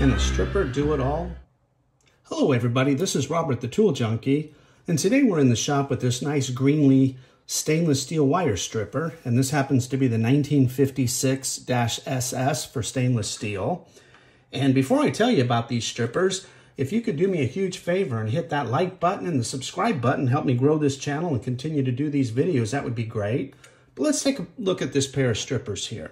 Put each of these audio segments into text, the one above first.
Can a stripper do it all? Hello everybody, this is Robert the Tool Junkie, and today we're in the shop with this nice Greenlee stainless steel wire stripper, and this happens to be the 1956-SS for stainless steel. And before I tell you about these strippers, if you could do me a huge favor and hit that like button and the subscribe button, help me grow this channel and continue to do these videos, that would be great. But let's take a look at this pair of strippers here.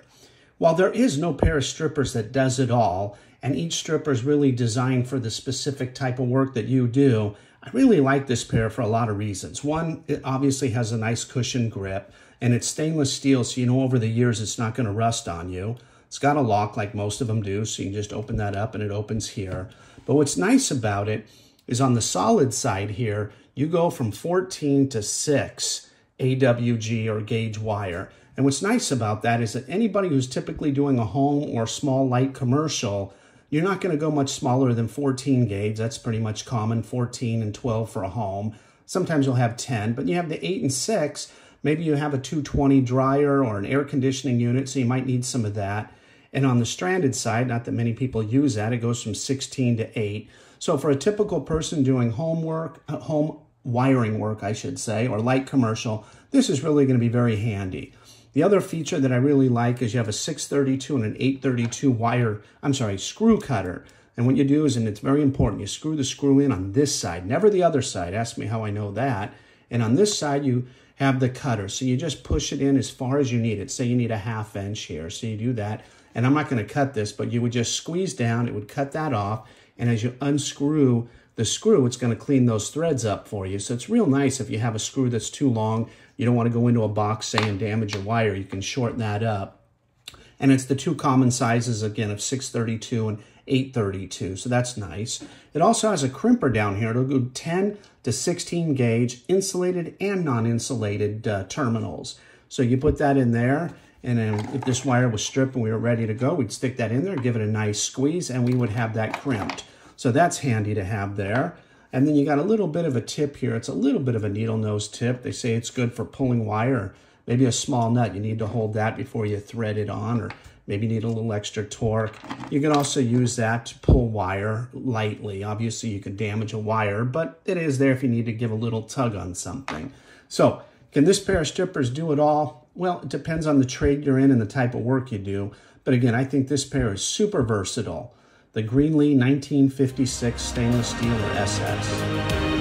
While there is no pair of strippers that does it all, and each stripper is really designed for the specific type of work that you do, I really like this pair for a lot of reasons. One, it obviously has a nice cushion grip, and it's stainless steel, so you know over the years it's not going to rust on you. It's got a lock like most of them do, so you can just open that up and it opens here. But what's nice about it is on the solid side here, you go from 14 to 6 AWG or gauge wire. And what's nice about that is that anybody who's typically doing a home or small light commercial, you're not going to go much smaller than 14 gauge. That's pretty much common, 14 and 12 for a home. Sometimes you'll have 10, but you have the 8 and 6. Maybe you have a 220 dryer or an air conditioning unit, so you might need some of that. And on the stranded side, not that many people use that, it goes from 16 to 8. So for a typical person doing home work, home wiring work, I should say, or light commercial, this is really going to be very handy. The other feature that I really like is you have a 632 and an 832 screw cutter. And what you do is, and it's very important, you screw the screw in on this side, never the other side. Ask me how I know that. And on this side, you have the cutter. So you just push it in as far as you need it. Say you need a 1/2 inch here. So you do that. And I'm not going to cut this, but you would just squeeze down. It would cut that off. And as you unscrew the screw, it's going to clean those threads up for you. So it's real nice if you have a screw that's too long. You don't want to go into a box, say, and damage a wire. You can shorten that up. And it's the two common sizes, again, of 632 and 832. So that's nice. It also has a crimper down here. It'll go 10 to 16 gauge, insulated and non-insulated terminals. So you put that in there. And then if this wire was stripped and we were ready to go, we'd stick that in there, give it a nice squeeze, and we would have that crimped. So that's handy to have there. And then you got a little bit of a tip here. It's a little bit of a needle nose tip. They say it's good for pulling wire. Maybe a small nut. You need to hold that before you thread it on, or maybe you need a little extra torque. You can also use that to pull wire lightly. Obviously, you could damage a wire, but it is there if you need to give a little tug on something. So can this pair of strippers do it all? Well, it depends on the trade you're in and the type of work you do. But again, I think this pair is super versatile. The Greenlee 1956 stainless steel or SS.